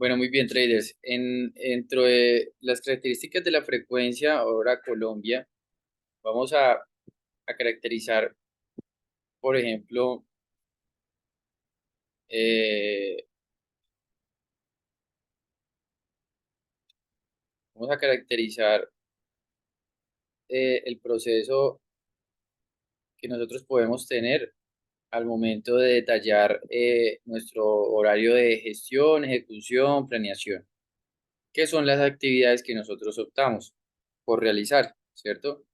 Bueno, muy bien, traders. Dentro de las características de la frecuencia, ahora Colombia, vamos a caracterizar, por ejemplo, eh, vamos a caracterizar el proceso que nosotros podemos tener al momento de detallar nuestro horario de gestión, ejecución, planeación, que son las actividades que nosotros optamos por realizar, ¿cierto?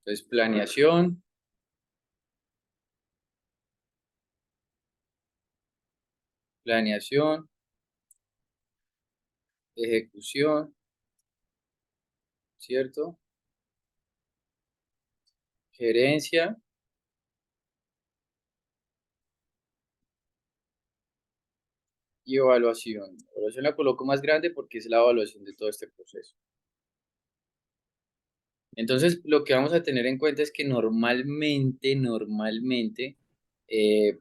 Entonces, planeación, ejecución, ¿cierto? Gerencia y evaluación. Evaluación la coloco más grande porque es la evaluación de todo este proceso. Entonces, lo que vamos a tener en cuenta es que normalmente,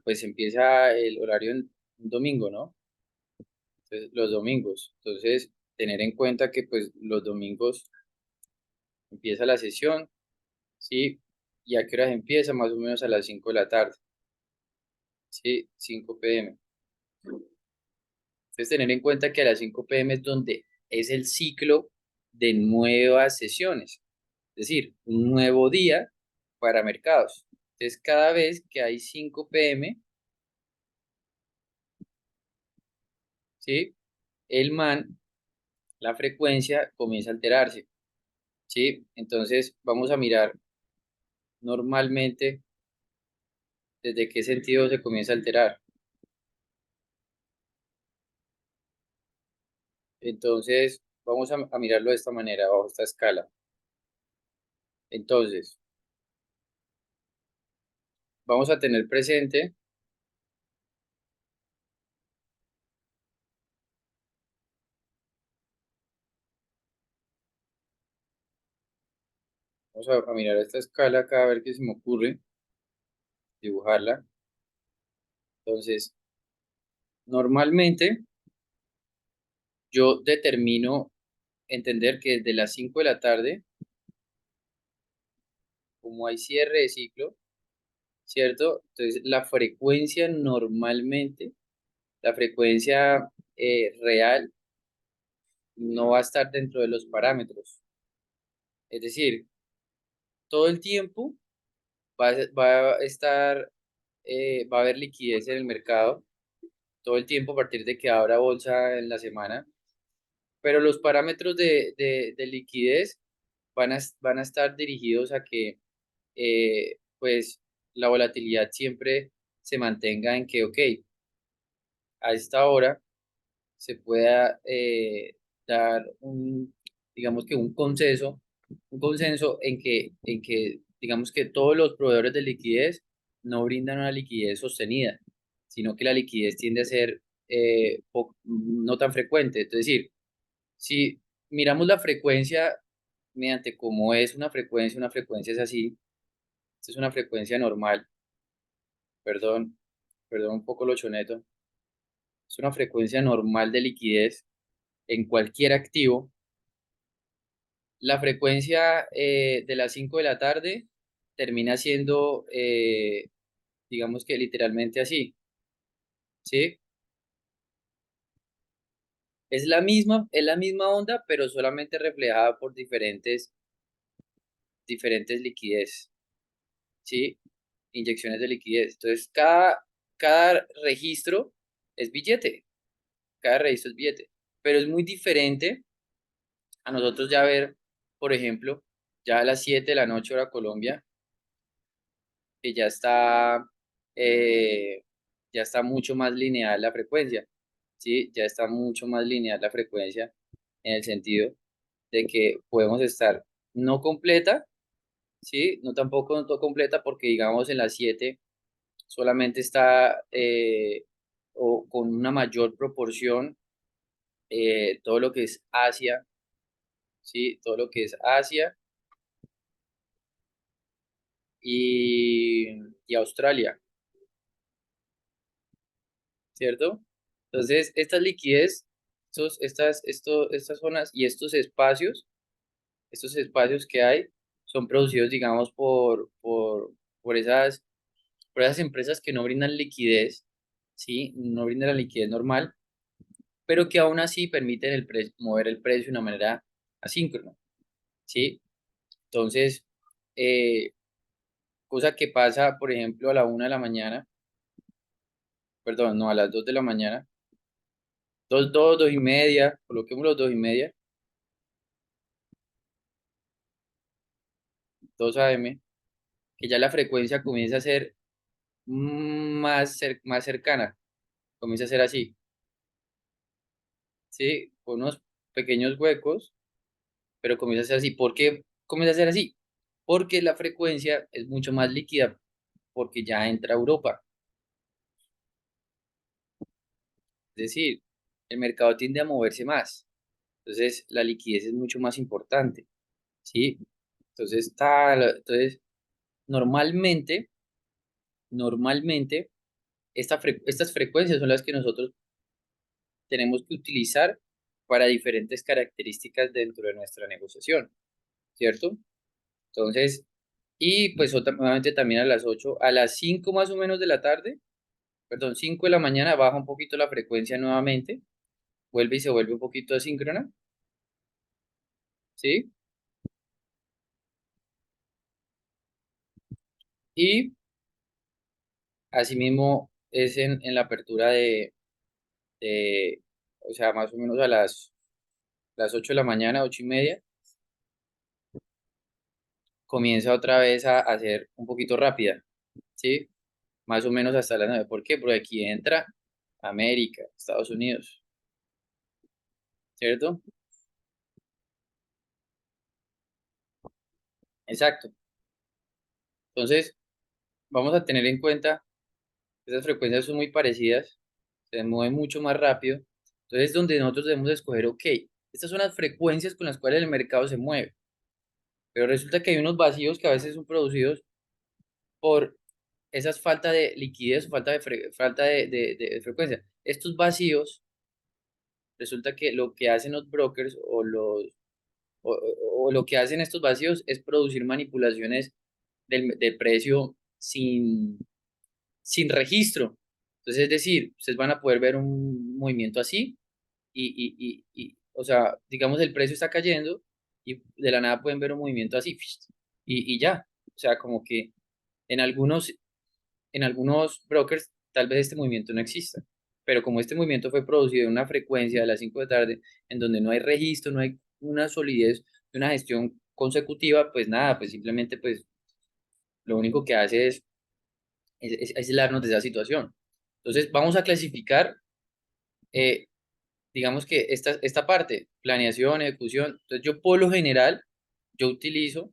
pues empieza el horario en un domingo, ¿no? Entonces, los domingos. Entonces, tener en cuenta que pues los domingos empieza la sesión, ¿sí? ¿Y a qué horas empieza? Más o menos a las 5 de la tarde, ¿sí? 5 p.m. Entonces, tener en cuenta que a las 5 p.m. es donde es el ciclo de nuevas sesiones, es decir, un nuevo día para mercados. Entonces, cada vez que hay 5 p.m., ¿sí? El man, la frecuencia comienza a alterarse, ¿sí? Entonces, vamos a mirar normalmente desde qué sentido se comienza a alterar. Entonces, vamos a mirarlo de esta manera, bajo esta escala. Entonces, vamos a tener presente, vamos a mirar esta escala acá a ver qué se me ocurre, dibujarla. Entonces, normalmente yo determino entender que desde las 5 de la tarde, como hay cierre de ciclo, ¿cierto? Entonces, la frecuencia real no va a estar dentro de los parámetros. Es decir, todo el tiempo va a estar, va a haber liquidez en el mercado, todo el tiempo a partir de que abra bolsa en la semana, pero los parámetros de liquidez van a estar dirigidos a que pues la volatilidad siempre se mantenga en que, ok, a esta hora se pueda dar digamos que un consenso en que, digamos que todos los proveedores de liquidez no brindan una liquidez sostenida, sino que la liquidez tiende a ser no tan frecuente. Es decir, si miramos la frecuencia mediante cómo es una frecuencia es así, esta es una frecuencia normal, perdón, perdón un poco lo choneto, es una frecuencia normal de liquidez en cualquier activo. La frecuencia de las 5 de la tarde termina siendo, digamos que literalmente así, ¿sí? Es la misma onda, pero solamente reflejada por diferentes liquidez, ¿sí? Inyecciones de liquidez. Entonces, cada registro es billete, cada registro es billete, pero es muy diferente a nosotros ya ver, por ejemplo, ya a las 7 de la noche hora Colombia, que eh, ya está mucho más lineal la frecuencia, ¿sí? Ya está mucho más lineal la frecuencia en el sentido de que podemos estar no completa, ¿sí? No tampoco no completa porque digamos en las 7 solamente está o con una mayor proporción todo lo que es Asia, ¿sí? Todo lo que es Asia y Australia, ¿cierto? Entonces, esta liquidez estas zonas y estos espacios que hay, son producidos, digamos, por por esas empresas que no brindan liquidez, ¿sí? No brindan la liquidez normal, pero que aún así permiten mover el precio de una manera asíncrona, ¿sí? Entonces, eh, cosa que pasa, por ejemplo, a la 1 de la mañana, perdón, no, a las 2 de la mañana, 2 y media, coloquemos los 2 y media, 2 a.m., que ya la frecuencia comienza a ser más cercana, comienza a ser así, ¿sí? Con unos pequeños huecos, pero comienza a ser así. ¿Por qué comienza a ser así? Porque la frecuencia es mucho más líquida, porque ya entra a Europa. Es decir, el mercado tiende a moverse más. Entonces, la liquidez es mucho más importante, ¿sí? Entonces, normalmente, normalmente, estas frecuencias son las que nosotros tenemos que utilizar para diferentes características dentro de nuestra negociación, ¿cierto? Entonces, y pues nuevamente también a las 8 a las 5 más o menos de la tarde, perdón, 5 de la mañana baja un poquito la frecuencia nuevamente, vuelve y se vuelve un poquito asíncrona, ¿sí? Y asimismo es en la apertura de, o sea, más o menos a las 8 de la mañana, 8 y media, comienza otra vez a ser un poquito rápida, ¿sí? Más o menos hasta las 9. ¿Por qué? Porque aquí entra América, Estados Unidos, ¿cierto? Exacto. Entonces, vamos a tener en cuenta que esas frecuencias son muy parecidas, se mueven mucho más rápido. Entonces, donde nosotros debemos escoger, ok, estas son las frecuencias con las cuales el mercado se mueve, pero resulta que hay unos vacíos que a veces son producidos por esas falta de liquidez o falta de frecuencia. Estos vacíos, resulta que lo que hacen los brokers o lo que hacen estos vacíos es producir manipulaciones del precio sin registro. Entonces, es decir, ustedes van a poder ver un movimiento así o sea, digamos, el precio está cayendo y de la nada pueden ver un movimiento así y ya. O sea, como que en algunos brokers tal vez este movimiento no exista. Pero como este movimiento fue producido en una frecuencia de las 5 de la tarde, en donde no hay registro, no hay una solidez de una gestión consecutiva, pues nada, pues simplemente pues lo único que hace es aislarnos de esa situación. Entonces, vamos a clasificar, eh, digamos que esta parte, planeación, ejecución. Entonces, yo por lo general, yo utilizo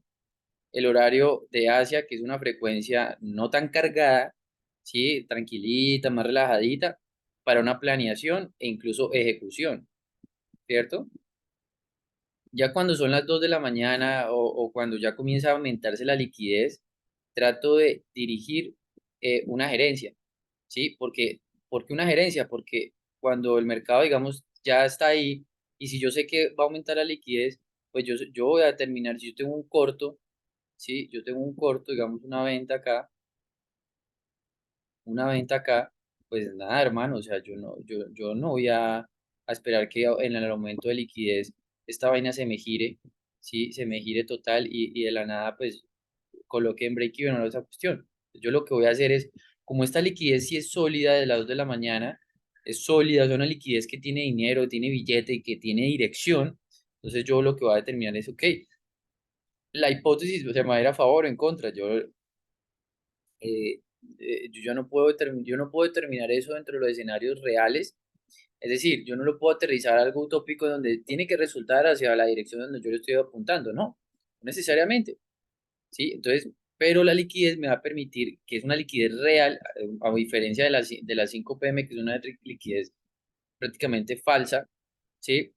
el horario de Asia, que es una frecuencia no tan cargada, ¿sí? Tranquilita, más relajadita, para una planeación e incluso ejecución, ¿cierto? Ya cuando son las 2 de la mañana o cuando ya comienza a aumentarse la liquidez, trato de dirigir una gerencia, ¿sí? ¿Por qué una gerencia? Porque cuando el mercado, digamos, ya está ahí y si yo sé que va a aumentar la liquidez, pues yo voy a determinar si yo tengo un corto, ¿sí? Yo tengo un corto, digamos, una venta acá, pues nada, hermano, o sea, yo no voy a esperar que en el aumento de liquidez esta vaina se me gire, ¿sí? Se me gire total y de la nada, pues, coloque en break-even o esa cuestión. Yo lo que voy a hacer es, como esta liquidez sí es sólida de las 2 de la mañana, es sólida, es una liquidez que tiene dinero, tiene billete y que tiene dirección, entonces yo lo que voy a determinar es, ok, la hipótesis, o sea, me va a ir a favor o en contra, yo ya no puedo yo no puedo determinar eso dentro de los escenarios reales. Es decir, yo no lo puedo aterrizar a algo utópico donde tiene que resultar hacia la dirección donde yo le estoy apuntando, no, no necesariamente, ¿sí? Entonces, pero la liquidez me va a permitir, que es una liquidez real, a diferencia de las 5 p.m., que es una liquidez prácticamente falsa, ¿sí?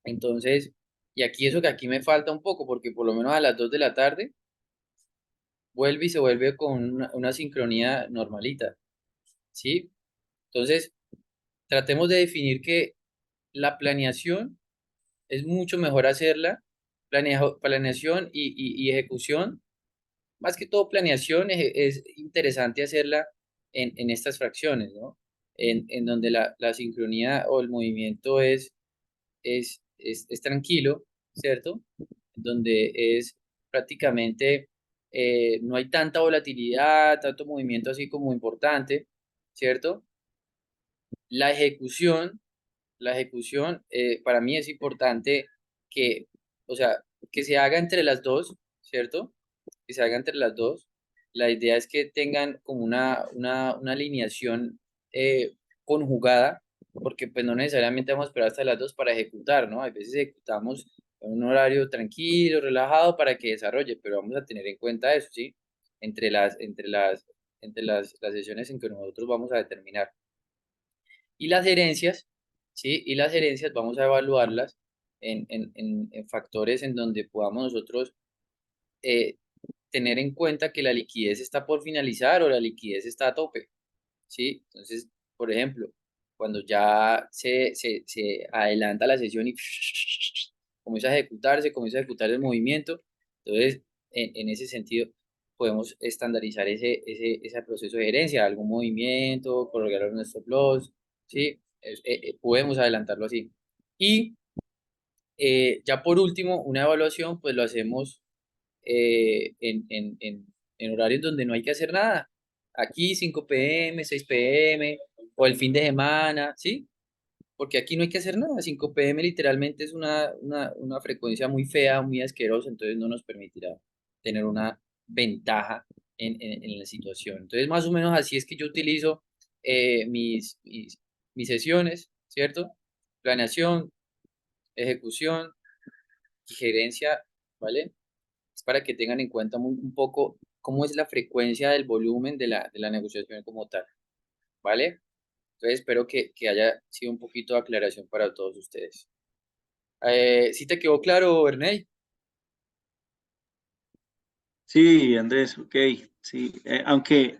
Entonces, y aquí eso que aquí me falta un poco, porque por lo menos a las 2 de la tarde vuelve y se vuelve con una sincronía normalita, ¿sí? Entonces, tratemos de definir que la planeación es mucho mejor hacerla, planeación y ejecución, más que todo planeación es interesante hacerla en estas fracciones, ¿no? En donde la sincronía o el movimiento es tranquilo, ¿cierto? Donde es prácticamente, no hay tanta volatilidad, tanto movimiento así como importante, ¿cierto? La ejecución, la ejecución para mí es importante que, o sea, que se haga entre las dos, ¿cierto? Que se haga entre las dos. La idea es que tengan como una alineación conjugada, porque pues no necesariamente vamos a esperar hasta las dos para ejecutar, ¿no? A veces ejecutamos en un horario tranquilo, relajado para que desarrolle, pero vamos a tener en cuenta eso, ¿sí? Entre las sesiones en que nosotros vamos a determinar. Y las herencias, ¿sí? Y las herencias vamos a evaluarlas en factores en donde podamos nosotros eh, tener en cuenta que la liquidez está por finalizar o la liquidez está a tope, ¿sí? Entonces, por ejemplo, cuando ya se adelanta la sesión y comienza a ejecutar el movimiento, entonces, en ese sentido, podemos estandarizar ese proceso de herencia, algún movimiento, colocar un stop loss, ¿sí? Podemos adelantarlo así. Y ya por último, una evaluación, pues lo hacemos en horarios donde no hay que hacer nada. Aquí 5 p.m., 6 p.m. o el fin de semana, ¿sí? Porque aquí no hay que hacer nada. 5 p.m. literalmente es una frecuencia muy fea, muy asquerosa, entonces no nos permitirá tener una ventaja en la situación. Entonces, más o menos así es que yo utilizo mis sesiones, ¿cierto? Planeación, ejecución y gerencia, ¿vale? Es para que tengan en cuenta un poco cómo es la frecuencia del volumen de la negociación como tal, ¿vale? Entonces espero que haya sido un poquito de aclaración para todos ustedes. ¿Sí te quedó claro, Ernei? Sí, Andrés, ok, sí, aunque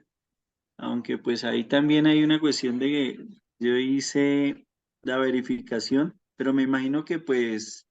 pues ahí también hay una cuestión de que yo hice la verificación, pero me imagino que pues